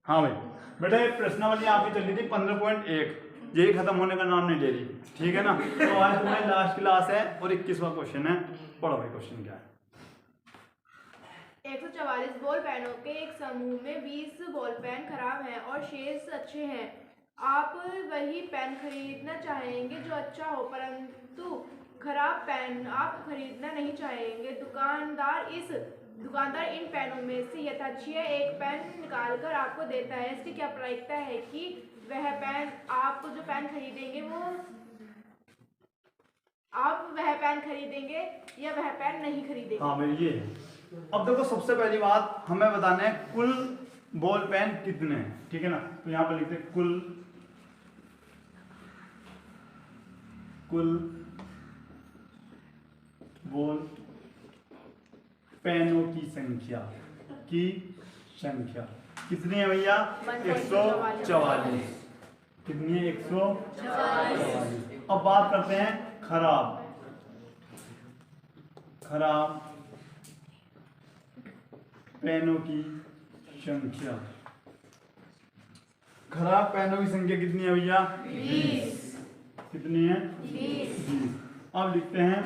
हाँ भाई बेटा ये प्रश्नावली आपकी चल रही थी 15.1, यही खत्म होने का नाम नहीं ले रही, ठीक है ना। तो आज तुम्हारी लास्ट क्लास है और 21वां क्वेश्चन है। पढ़ो भाई क्वेश्चन क्या है। 144 बॉल पेनों के एक समूह में 20 बॉल पेन खराब हैं और शेष अच्छे हैं। आप वही पेन खरीदना चाहेंगे जो अच्छा हो, परंतु खराब पेन आप खरीदना नहीं चाहेंगे। दुकानदार इन पेनों में से यथार्थीय एक पेन निकालकर आपको देता है। इसकी क्या प्रायिकता है कि वह पेन आप जो पेन खरीदेंगे आप वह पेन खरीदेंगे या वह पेन नहीं खरीदेंगे। हाँ भाई ये अब देखो सबसे पहली बात हमें बताना है कुल बॉल पेन कितने हैं, ठीक है ना। तो यहाँ पर लिखते हैं कुल बॉल पेनों की संख्या कितनी है भैया? 144। कितनी है? 144। अब बात करते हैं खराब पेनों की संख्या। खराब पेनों की संख्या कितनी है भैया? 20। कितनी है? 20। अब लिखते हैं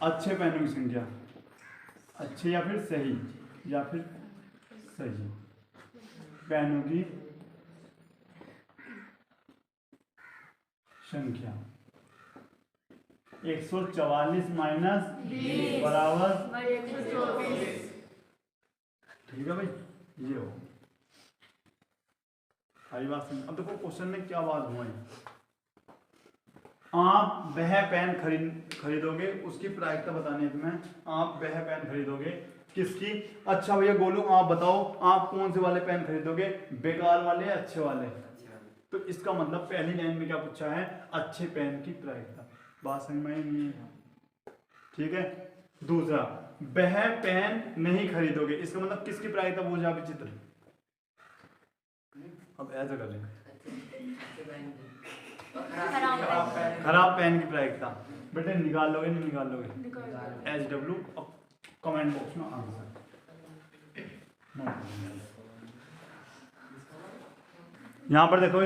अच्छे पेनों की संख्या। अच्छे या फिर सही पेनों की संख्या 144 माइनस 20 बराबर 124। ठीक है भाई, ये हो सारी बात समझ। अब देखो क्वेश्चन में क्या बात हुआ है। आप वह पेन खरीदोगे, उसकी प्रायिकता बतानी है तुम्हें। आप वह पेन खरीदोगे किसकी? अच्छा भैया गोलू आप बताओ, आप कौन से वाले पेन खरीदोगे, बेकार वाले या अच्छे वाले? तो इसका मतलब पहली लाइन में क्या पूछा है? अच्छे पेन की प्रायिकता। बात समझ में नहीं है, ठीक है। दूसरा, वह पेन नहीं खरीदोगे, इसका मतलब किसकी प्रायिकता वो जा विचित्र। अब ऐसा कर लेंगे, खराब पेन की प्रायिकता। बेटे निकाल लोगे नहीं निकाल लोगे? SW कमेंट बॉक्स में आंसर। यहाँ पर देखो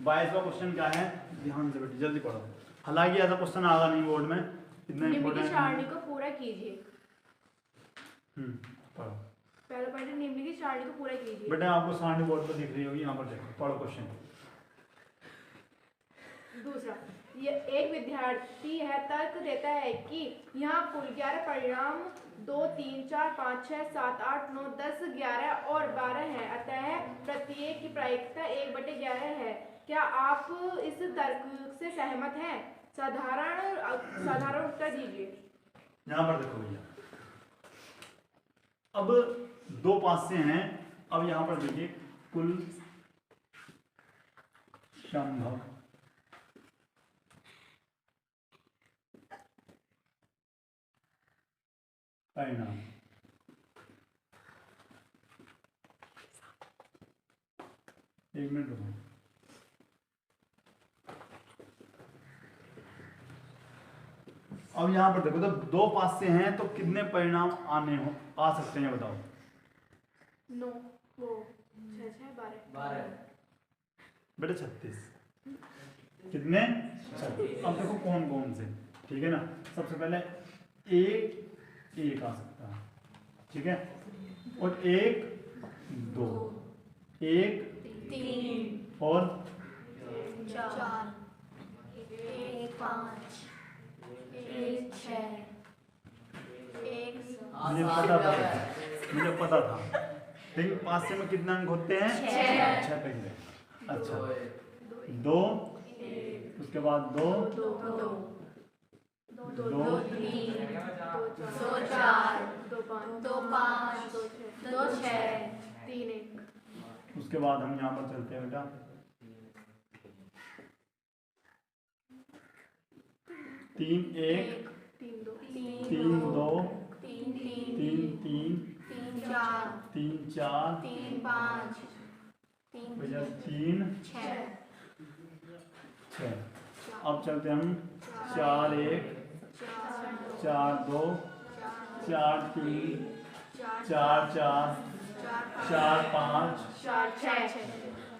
22वां क्वेश्चन क्या है, ध्यान से बेटे जल्दी पढ़ो। हालांकि ऐसा क्वेश्चन आगा नहीं बोर्ड में, इतना निम्न की सारणी को पूरा कीजिए। पढ़ो पहला पॉइंट, निम्न की सारणी को पूरा कीजिए। बेटा आपको सारणी बोर्ड पर दिख रही होगी, यहाँ पर देखो, पढ़ो क्वेश्चन। दूसरा, ये एक विद्यार्थी है तर्क देता है कि यहाँ कुल 11 परिणाम 2, 3, 4, 5, 6, 7, 8, 9, 10, 11 और 12 हैं। अतः प्रत्येक की प्रायिकता 1/11 है। क्या आप इस तर्क से सहमत हैं? साधारण उत्तर दीजिए। यहाँ पर देखो भैया, अब दो पासे हैं। अब यहाँ पर देखिए कुल संभव परिणाम। एक मिनट रुको। अब यहाँ पर देखो तो दो पासे हैं तो कितने परिणाम आ सकते हैं बताओ? 9, 6, 12। बेटा 36। कितने? 36। अब देखो कौन कौन से, ठीक है ना। सबसे पहले एक आ सकता है, ठीक है, और एक 2, एक 3 और 4, 1, 5, 1, 6, 1, मुझे पता था। लेकिन 5 से में कितने अंक होते हैं? 6 पहले। अच्छा 2, उसके बाद 2, 2, 2, 3, 2, 4, 2, 5, 2, 6, 3, 1। उसके बाद हम यहाँ पर चलते हैं बेटा 3, 1, 3, 2, 3, 4, 3, 5, 3, 6। अब चलते हम 4, 1, 4, 2, 4, 3, 4, 4, 4 5 4 6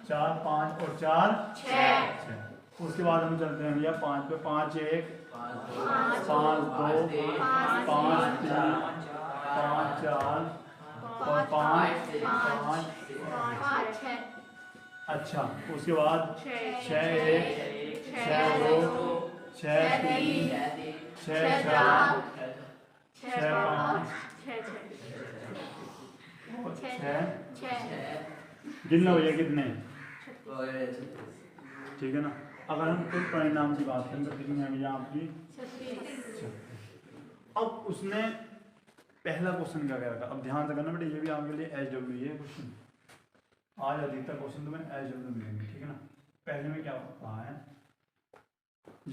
4 5 और 4 6 6। उसके बाद हम चलते हैं भैया 5 पे 5 1 5 2 5 3 5 4 और 5 5। 5 6 अच्छा उसके बाद 6 1 6 2 6 3 6 4 6 5 और 6। गिनना भैया कितने, ठीक है ना। अगर हम कुल परिणाम की बात करें तो कितनी है भैया आपकी 36। अब उसने पहला क्वेश्चन क्या करा था, अब ध्यान से करना बेटा, ये भी आपके लिए SW है क्वेश्चन। आज अधिकतर क्वेश्चन तुम्हें SW मिलेंगे, ठीक है ना। पहले में क्या कहा है,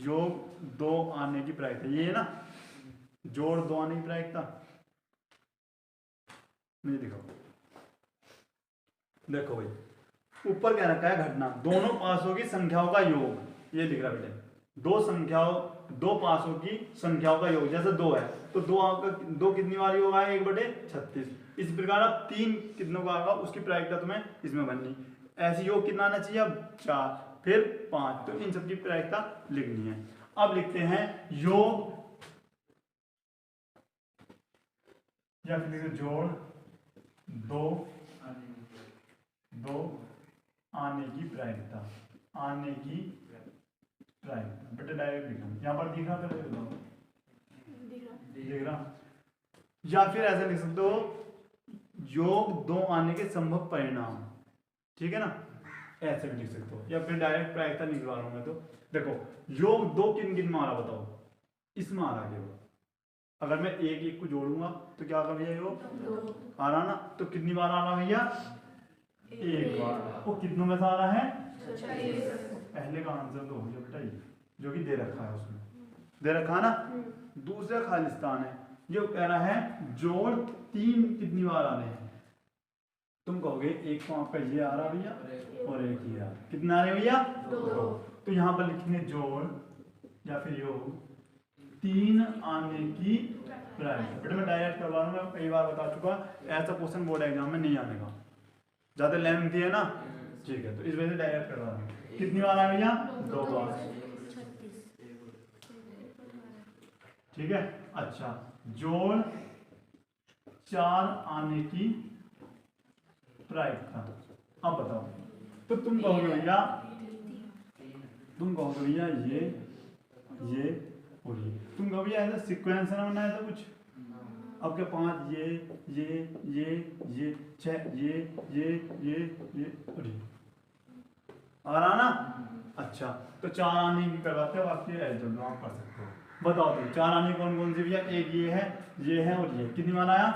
योग 2 आने की प्रायिकता, ये है ना, जोड़ 2 आने की प्रायिकता। मुझे दिखाओ, देखो भाई ऊपर क्या रखा है, घटना दोनों पासों की संख्याओं का योग, ये लिख रहा बेटे, दो पासों की संख्याओं का योग, जैसे 2 है तो 2 कितनी बार योग आया, 1/36। इस प्रकार अब 3 कितनों का आएगा उसकी प्रायिकता तुम्हें इसमें बननी। ऐसे योग कितना आना चाहिए, अब 4 फिर 5, तो इन सबकी प्रायिकता लिखनी है। अब लिखते हैं योग या फिर लिखते जोड़ 2 आने की प्रायिकता, आने की प्रायिकता बेटा डायरेक्ट लिखना, यहाँ पर दिख रहा था, दिख रहा। या फिर ऐसे लिख सकते हो योग 2 आने के संभव परिणाम, ठीक है ना, ऐसे भी लिख सकते हो। या फिर डायरेक्ट प्रायिकता निकलवा रहा हूं मैं, तो देखो योग 2 किन किन में आ रहा बताओ, इसमें आ रहा योग। अगर मैं 1 1 को जोड़ूंगा तो क्या होगा भैया, योग आ रहा ना, तो कितनी बार आ रहा भैया, 1 बार। वो कितनों में से आ रहा है, पहले का आंसर तो हो गया बेटा ये, जो कि दे रखा है, उसमें दे रखा है ना। दूसरा खालिस्तान है, जो कह रहा है जोड़ 3 कितनी बार आ रहे हैं। तुम कहोगे एक तो आपका ये आ रहा भैया और एक ये आ रहा, कितना आ रहे भैया, 2। तो यहाँ पर लिखेंगे जोड़ या फिर योग 3 आने की प्रायिकता। बेटा मैं डायरेक्ट करवा रहा हूँ, मैं कई बार बता चुका, ऐसा क्वेश्चन बोर्ड एग्जाम में नहीं आने का, ज्यादा लेंथी है ना, ठीक है, तो इस वजह से डायरेक्ट करवा रहा हूँ। कितनी बार आया भैया, 2 बार, ठीक है। अच्छा जोड़ 4 आने की प्रायिकता, अब बताओ, तो तुम कहोगे भैया ये और ये, तुम कहोगे ऐसा सीक्वेंस ना बनाया था कुछ, अब क्या 5 ये 6 ये और ये आ रहा ना। अच्छा तो 4 आने की करवाते हो, आपके एल्जेब्रा आप कर सकते हो। बताओ तो 4 आने कौन कौन सी भैया, एक ये है और ये, कितनी बार आया,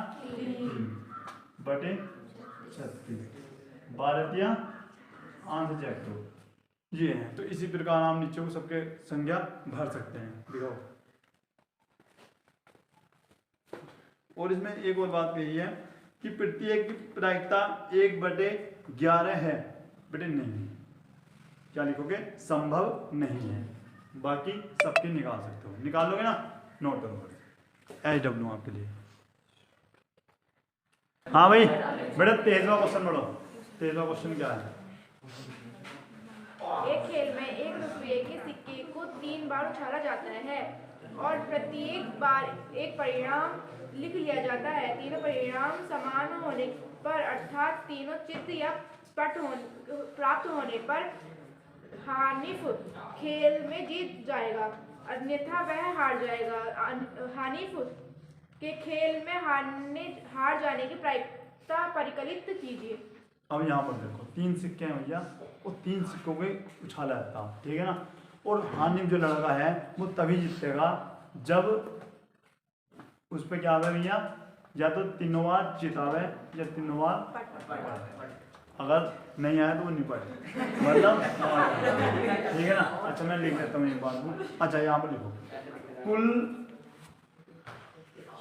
3/36। 12 आंसर चेक करो, ये है। तो इसी प्रकार हम नीचे को सबके संज्ञा भर सकते हैं, दिखाओ। और इसमें एक और बात कही है कि प्रत्येक की प्रायिकता 1/11 है, बेटे नहीं, क्या लिखोगे, संभव नहीं है, बाकी सबके निकाल सकते हो, निकाल लोगे ना, नोट करो SW आपके लिए। हाँ भाई बेटा 13वां क्वेश्चन पढ़ो, 13वां क्वेश्चन क्या है। एक खेल में 1 रुपये के सिक्के को 3 बार उछाला जाता है और प्रत्येक बार एक परिणाम लिख लिया जाता है। तीनों परिणाम समान होने पर अर्थात तीनों चित्त या पट प्राप्त होने पर हानिफ खेल में जीत जाएगा, अन्यथा वह हार जाएगा। हानिफ के खेल में हार जाने की प्रायिकता परिकलित कीजिए। अब यहाँ पर देखो 3 सिक्के हैं भैया, वो 3 सिक्कों को उछाला जाता है, ठीक है ना। और हानिफ जो लड़का है वो तभी जीतेगा जब उस पर क्या आवे भैया, या तो 3 बार जितावे या 3 बार, अगर नहीं आया तो वो नहीं पड़े, मतलब ठीक है ना। अच्छा मैं लिख देता हूँ एक बात को, अच्छा यहाँ पर लिखो, कुल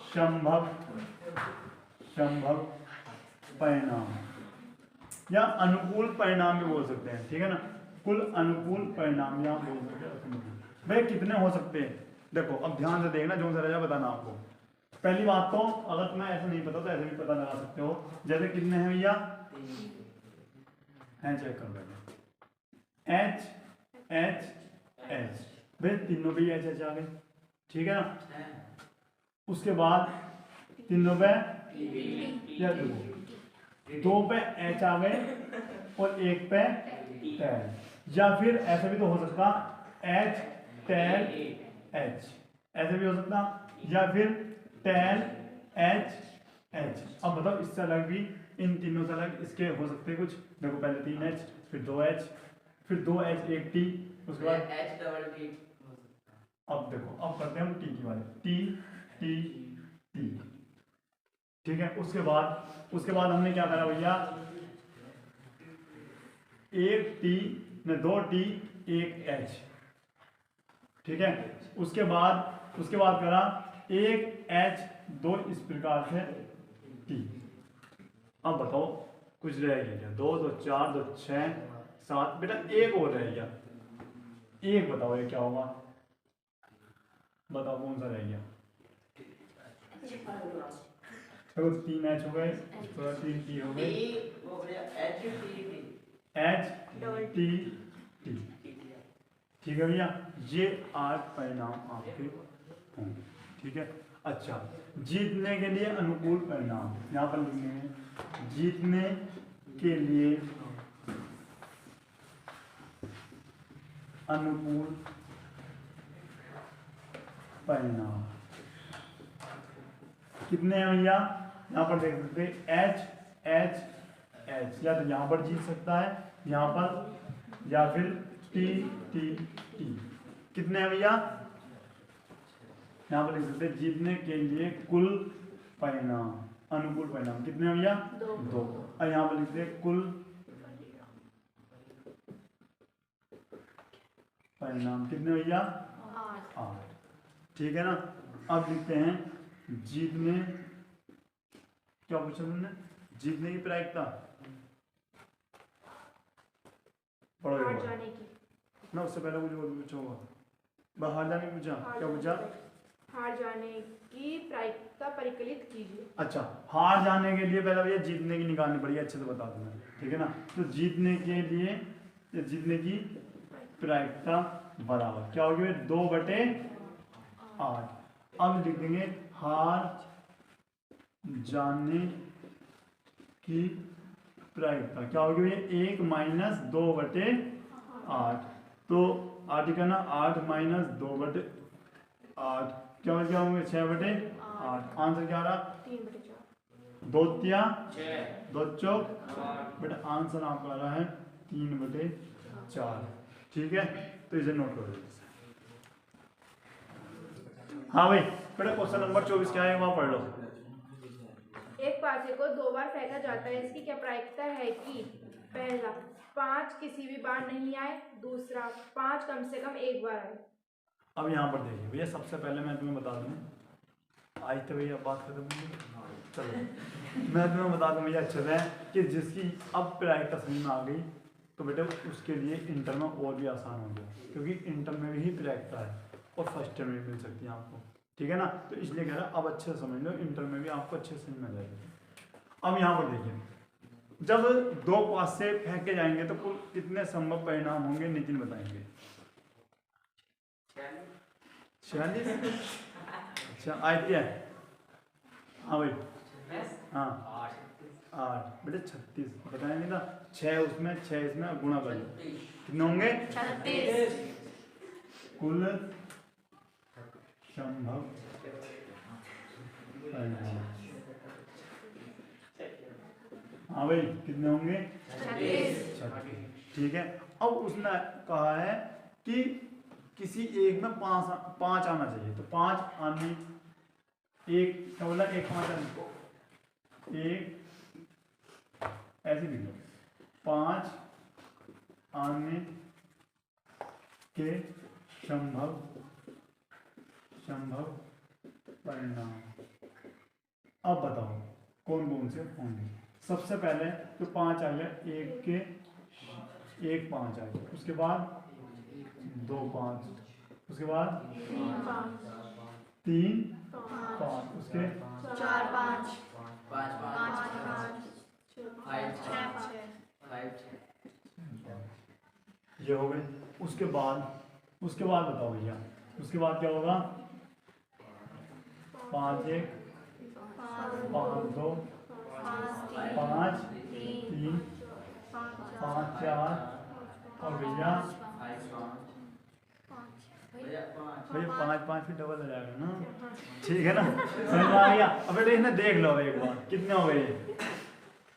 संभव परिणाम या अनुकूल परिणाम भी बोल सकते हैं, ठीक है ना। कुल अनुकूल परिणाम या बोल सकते हैं भाई, कितने हो सकते हैं। देखो अब ध्यान से देखना, जो सा बताना आपको, पहली बात तो अगर तुम्हें ऐसा नहीं पता तो ऐसे भी पता लगा सकते हो। जैसे कितने हैं भैया, हैं चेक कर लेंगे, एच एच एच, भाई तीनों पे एच एच आ गए, ठीक है ना। उसके बाद तीनों पे या दो पे एच आ गए और एक पे टेल, या फिर ऐसा भी तो हो सकता एच टेल एच, ऐसे भी हो सकता, या फिर टेल एच एच। अब बताओ इससे अलग भी, इन तीनों से अलग इसके हो सकते कुछ। देखो पहले 3H, फिर 2H, फिर 2H एक T, उसके बाद H डबल T। अब देखो अब करते हैं हम T की वाले, T T T, ठीक है। उसके बाद हमने क्या करा भैया, एक T में 2T एक H, ठीक है। उसके बाद करा एक H दो इस प्रकार से T। अब बताओ कुछ रहेगा क्या, 2 2 4 2 6 7, बेटा एक और रह गया, एक बताओ ये क्या होगा, बताओ कौन सा रह गया। तो 3H हो गए, 3T हो गए, H T T, ठीक है भैया। ये 8 परिणाम आपके होंगे, ठीक है। अच्छा, जीतने के लिए अनुकूल परिणाम यहाँ पर लिखने हैं, जीतने के लिए अनुकूल परिणाम कितने हैं भैया, यहाँ पर देख सकते हैं H H H, या तो यहाँ पर जीत सकता है यहाँ पर, या फिर T T T। कितने हैं भैया, यहाँ पर लिख सकते हैं जीतने के लिए कुल परिणाम, अनुकूल परिणाम कितने हैं भैया, 2। और यहाँ पर लिखते हैं कुल परिणाम कितने भैया, 8, ठीक है ना। अब लिखते हैं जीतने, क्या पूछा तुमने, जीतने की प्रायिकता हार जाने की, ना, उससे पहले मुझे पूछा होगा, बाहर जाने की पूछा, क्या पूछा, हार जाने की प्रायिकता परिकलित कीजिए। अच्छा, हार जाने के लिए पहले भैया जीतने की निकालनी पड़ेगी, अच्छे से बता दूं मैं, ठीक है ना। तो जीतने के लिए, जीतने की प्रायिकता बराबर क्या होगी, 2/8। अब लिख देंगे हार जाने की प्रायिकता क्या होगी भैया, 1 - 2/8। तो 8 का ना 8 - 2/8 क्या होंगे, 6/8। आंसर क्या आ रहा, 3/4। 2 तिया 2 चौक, बेटा आंसर आपका आ रहा है 3/4, ठीक है। तो इसे नोट कर लीजिए। हाँ भाई बेटा क्वेश्चन नंबर 24 क्या है वहां पढ़ लो। एक पासे को 2 बार फेंका जाता है, इसकी क्या प्रायिकता है कि पहला 5 किसी भी बार नहीं आए, दूसरा 5 कम से कम एक बार आए। अब यहाँ पर देखिए भैया, सबसे पहले मैं तुम्हें बता दूं, आज तो भैया बात खत्म हुई, चलो मैं तुम्हें बता दूं भैया अच्छे से कि जिसकी अब प्रायिकता समझ में आ गई तो बेटा उसके लिए इंटर में और भी आसान हो गया, क्योंकि इंटर में भी प्रायिकता है और फर्स्ट ईयर में भी मिल सकती है आपको, ठीक है ना। तो इसलिए कह रहा अब अच्छे से समझ लो, इंटर में भी आपको अच्छे से समझ में आ जाएगा। अब यहाँ पर देखिए, जब 2 पास से फेंके जाएंगे तो कुल कितने संभव परिणाम होंगे, नितिन बताएंगे। 46। अच्छा आदित्य, हाँ भाई, हाँ 8 बेटे 36 बताया नहीं था, 6 उसमें 6 इसमें, गुणा कर लो कितने होंगे, 36। कुल संभव परिणाम, हाँ भाई कितने होंगे, 36, ठीक है। अब उसने कहा है कि किसी एक में 5 आना चाहिए, तो 5 आने, एक क्या बोला, 1 5 आने, एक ऐसे भी लो, 5 आने के संभव परिणाम। अब बताओ कौन कौन से होंगे। सबसे पहले तो 5 आ गया, 1 5 आ गया, उसके बाद 2 5, उसके बाद 3 5 उसके 4 5 5 5 5 5 ये हो गए। उसके बाद बताओ भैया, उसके बाद क्या होगा? 5 1 5 2 5 3 5 4 और भैया भैया 5 5 फिर डबल हो जाएगा ना, ठीक है ना? समझ में आ गया? अब बेटे इन्हें देख लो एक बार, कितने हो गए?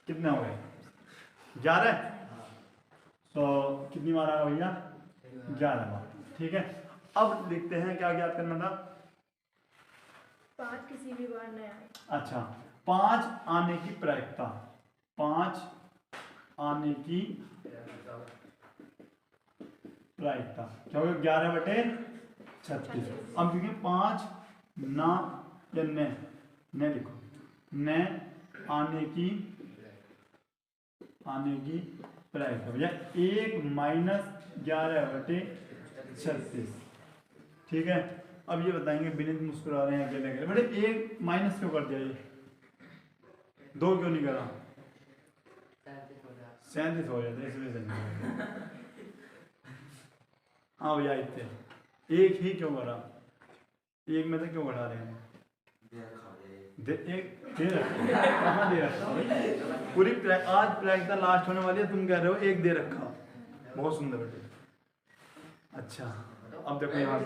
कितने हो गए? 11। तो कितनी बार आएगा भैया? 11 बार, ठीक है। अब लिखते हैं क्या याद करना था? 5 किसी भी बार न आए। अच्छा, 5 आने की प्रायिकता, 5 आने की प्रायिकता क्या होगा? 11/36। अब क्योंकि 5 ना या ने लिखो, ने आने की प्रायिकता भैया 1 - 11/36, ठीक है। अब ये बताएंगे, विनीत मुस्कुरा रहे हैं अकेले अकेले, बेटे 1 माइनस क्यों कर दिया? ये 2 क्यों नहीं करा? 37 हो जाते इसमें से नहीं। हाँ भैया इतने 1 ही क्यों करा? 1 में से क्यों घटा रहे हैं? एक दे रखा, कहाँ दे रखा भाई? पूरी आज प्रायिकता लास्ट होने वाली है, तुम कह रहे हो 1 दे रखा। बहुत सुंदर बेटे। अच्छा अब देखो यहाँ से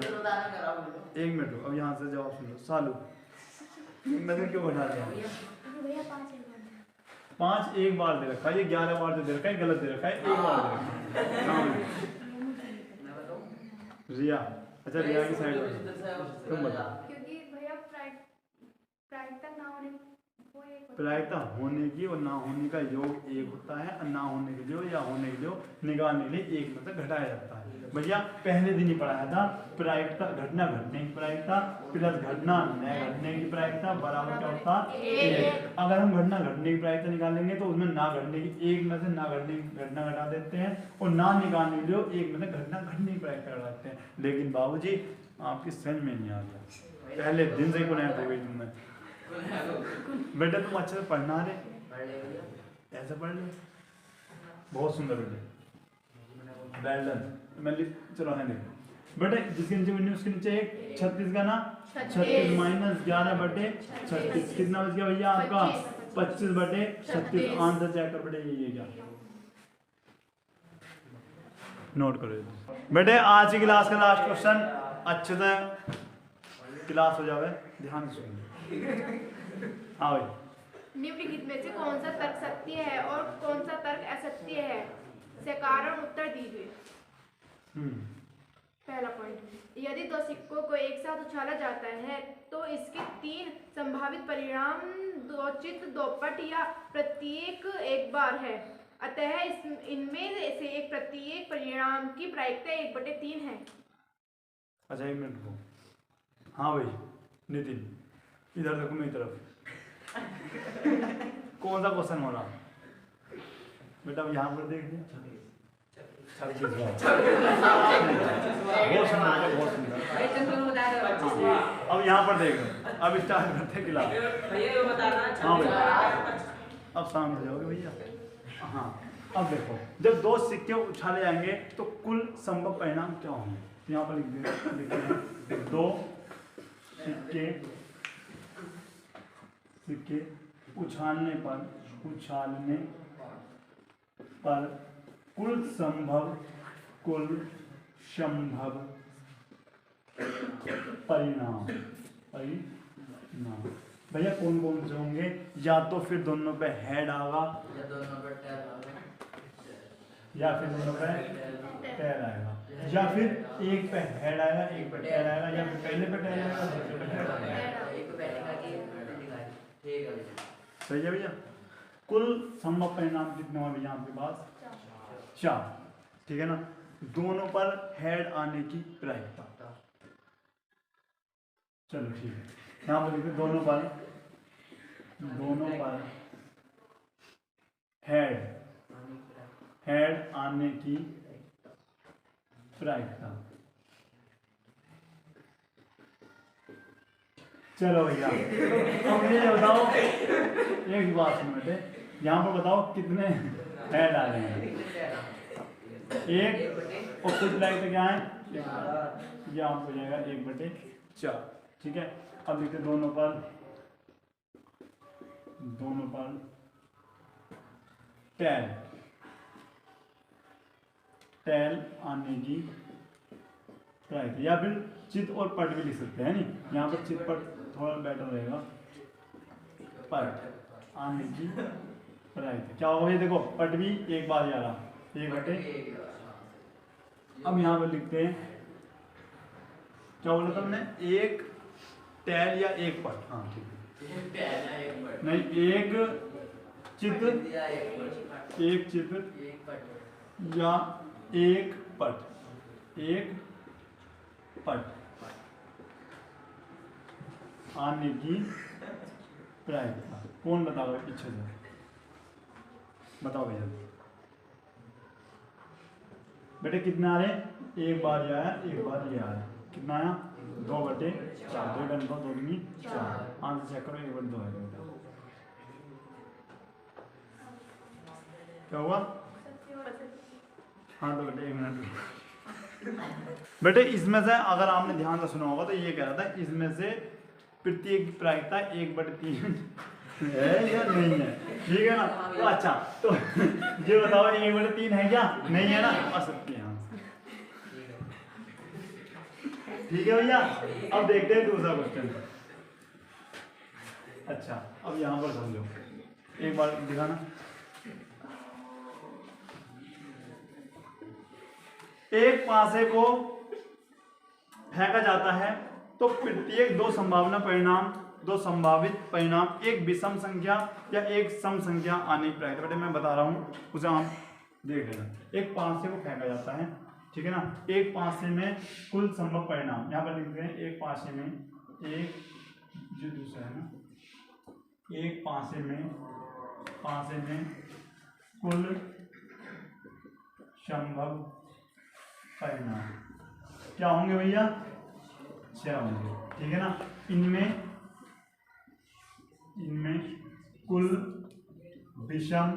1 मिनट रुको, अब यहाँ से जवाब सुन लो। सालू मैं तो क्यों घटा दिया? 5 एक बार दे रखा है, ये 11 बार दे रखा है, गलत दे रखा है, 1 बार दे रखा है। रिया, अच्छा रिया की साइड तुम बताओ। क्योंकि भैया प्रायिकता ना होने वो एक प्रायिकता होने की और ना होने का योग 1 होता है, और ना होने के लिए या होने के लिए निकालने के लिए 1 में से घटाया जाता है। भैया पहले दिन ही पढ़ाया था, प्रायिकता घटना घटने की प्रायिकता प्लस घटना न घटने की प्रायिकता बराबर क्या होता है? 1। अगर हम घटना घटने की प्रायिकता निकालेंगे तो उसमें ना घटने की 1 में से ना घटने की घटना घटा देते हैं, और ना निकालने के लिए 1 में से घटना घटने की प्रायिकता घटा देते हैं। लेकिन बाबूजी आपकी समझ में नहीं आ गया, पहले दिन से ही कुनैत हो गई तुमने। बेटा तुम अच्छे से पढ़ना रे, ऐसे पढ़ ले, बहुत सुंदर बेटे, वेल डन। मैं चलो है देखो बेटे, जिसके नीचे वीडियो उसके नीचे एक 36 का ना 36 - 11/36 कितना बच गया भैया आपका? 25/36। आंसर चेक कर बेटे, ये क्या नोट करो बेटे। आज की क्लास का लास्ट क्वेश्चन, अच्छे से क्लास हो जावे, ध्यान से सुनिए। हाँ भाई, निम्नलिखित में से कौन सा तर्क सत्य है और कौन सा तर्क असत्य है? से कारण उत्तर दीजिए। पहला पॉइंट, यदि 2 सिक्कों को एक साथ उछाला जाता है तो इसके 3 संभावित परिणाम 2 चित 2 पट या प्रत्येक एक बार है, अतः इनमें से एक प्रत्येक परिणाम की प्रायिकता 1/3 है। अच्छा 1 मिनट रुको। हाँ भाई नितिन, इधर देखो मेरी तरफ। कौन सा क्वेश्चन हो रहा बेटा? यहाँ पर देख लिया 26 बार। बहुत सुंदर, बहुत सुंदर। अब यहाँ पर देख लो, अब स्टार्ट करते हैं क्लास। हाँ भैया, अब शांत हो जाओगे भैया। हाँ अब देखो, जब 2 सिक्के उछाले जाएंगे तो कुल संभव परिणाम क्या होंगे? यहाँ पर लिख हैं 2 सिक्के उछालने पर कुल संभव परिणाम भैया कौन कौन से होंगे? या तो फिर दोनों पे हेड आएगा, या फिर दोनों पे टेल आएगा, या फिर एक पे हेड आएगा एक पे टेल आएगा, या फिर पहले पे टेल आएगा दूसरे पे हेड आएगा। सही है भैया। कुल संभव परिणाम कितने हुए भैया आपके पास? 4, ठीक है ना। दोनों पर हेड आने की प्रायिकता, चलो ठीक है। यहाँ पर लिखते दोनों पर हेड आने की प्रायिकता, चलो भैया अब मुझे बताओ, एक बात सुनो बेटे, यहाँ पर बताओ कितने है डाले हैं। एक और कुछ लाइक तो क्या है, ये आप हो जाएगा 1/4। ठीक है, अब लिखते दोनों पर टेल आने की प्राइस, या फिर चित और पट भी लिख सकते हैं। नहीं, यहाँ पर चित पट थोड़ा बेटर रहेगा। पट आने की प्राइस क्या होगा, ये देखो पट भी एक बार जा रहा 1/। अब यहाँ पर लिखते हैं, क्या बोला था हमने, एक टेल या एक पट। हाँ ठीक है, नहीं एक चित्र या एक पट आने की प्राइस। कौन बताओ पीछे से, बताओ भैया बेटे कितने आ रहे, एक बार ये आया एक बार ये आया, कितना आया 2/4, 2 2 4। आंसर चेक करो, 1/2 है बेटा। क्या हुआ, हाँ तो बेटे 1 मिनट बेटे। इसमें से अगर आपने ध्यान से सुना होगा तो ये कह रहा था इसमें से प्रत्येक की प्रायिकता 1/3 है या नहीं है, ठीक है ना। तो अच्छा तो ये बताओ 1/3 है क्या, नहीं है ना, असत्य है। ठीक है भैया, अब देखते हैं दूसरा क्वेश्चन। अच्छा अब यहाँ पर समझो, एक बार दिखाना। एक पासे को फेंका जाता है तो प्रत्येक दो संभावित परिणाम एक विषम संख्या या एक सम संख्या आने की प्रायिकता। बेटे मैं बता रहा हूँ, उसे आप देख लेना। एक पासे को फेंका जाता है, ठीक है ना, एक पासे में कुल संभव परिणाम, यहाँ पर लिखते हैं एक पासे में, एक जो दूसरा है ना, एक पासे में कुल संभव परिणाम क्या होंगे भैया, 6 होंगे, ठीक है ना। इनमें कुल विषम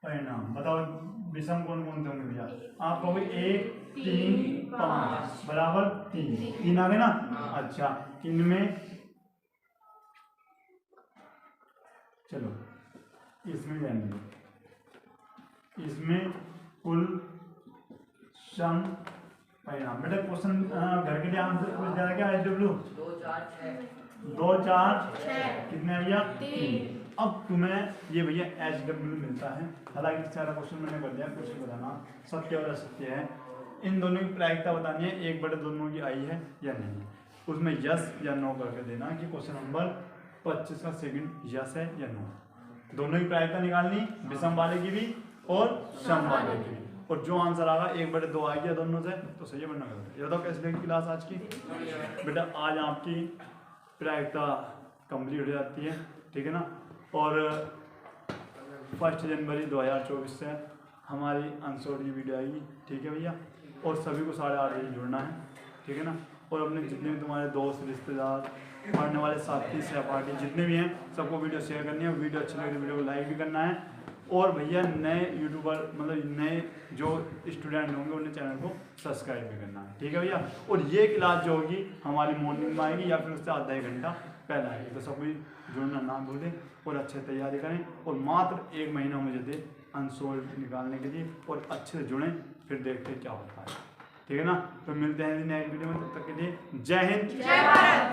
परिणाम बताओ, विषम कौन कौन से होंगे भैया, आप कहोगे 1 3 5 बराबर 3 आ गए ना। अच्छा इनमें चलो इसमें जाएंगे, इसमें कुल सम परिणाम। बेटा क्वेश्चन घर के लिए आंसर पूछ दिया क्या, SW 2 4 कितने भैया 3। अब तुम्हें ये भैया SW मिलता है, हालांकि सारा क्वेश्चन मैंने कर दिया, क्वेश्चन बताना सत्य और असत्य है। इन दोनों की प्रायिकता बतानी है, 1/2 दोनों की आई है या नहीं, उसमें यस या नो करके देना कि क्वेश्चन नंबर 25 का सेकंड यस है या नो। दोनों की प्रायिकता निकालनी, विषम वाले की भी और सम वाले की भी, और जो आंसर आएगा 1/2 आ गया दोनों से तो सही है, वरना गलत है। ये बताओ कैसे लगी क्लास आज की। बेटा आज आपकी प्रायिकता कंप्लीट हो जाती है, ठीक है ना। और 1 जनवरी 2024 से हमारी अनसोल्ड की वीडियो आएगी, ठीक है भैया। और सभी को 8:30 बजे जुड़ना है, ठीक है ना। और अपने जितने भी तुम्हारे दोस्त रिश्तेदार पढ़ने वाले साथी सहपाठी जितने भी हैं सबको वीडियो शेयर करनी है, वीडियो अच्छी लगे तो वीडियो को लाइक भी करना है। और भैया नए यूट्यूबर मतलब नए जो स्टूडेंट होंगे उन्हें चैनल को सब्सक्राइब भी करना है, ठीक है भैया। और ये क्लास जो होगी हमारी मॉर्निंग में आएगी या फिर उससे आधा 1 घंटा पहले आएगी, तो सब जुड़ना ना भूलें और अच्छे तैयारी करें। और मात्र 1 महीना मुझे दे अनसोल्ड निकालने के लिए, और अच्छे से जुड़ें, फिर देखते हैं क्या होता है, ठीक है ना। तो मिलते हैं नेक्स्ट वीडियो में, तब तक के लिए जय हिंद जय भारत।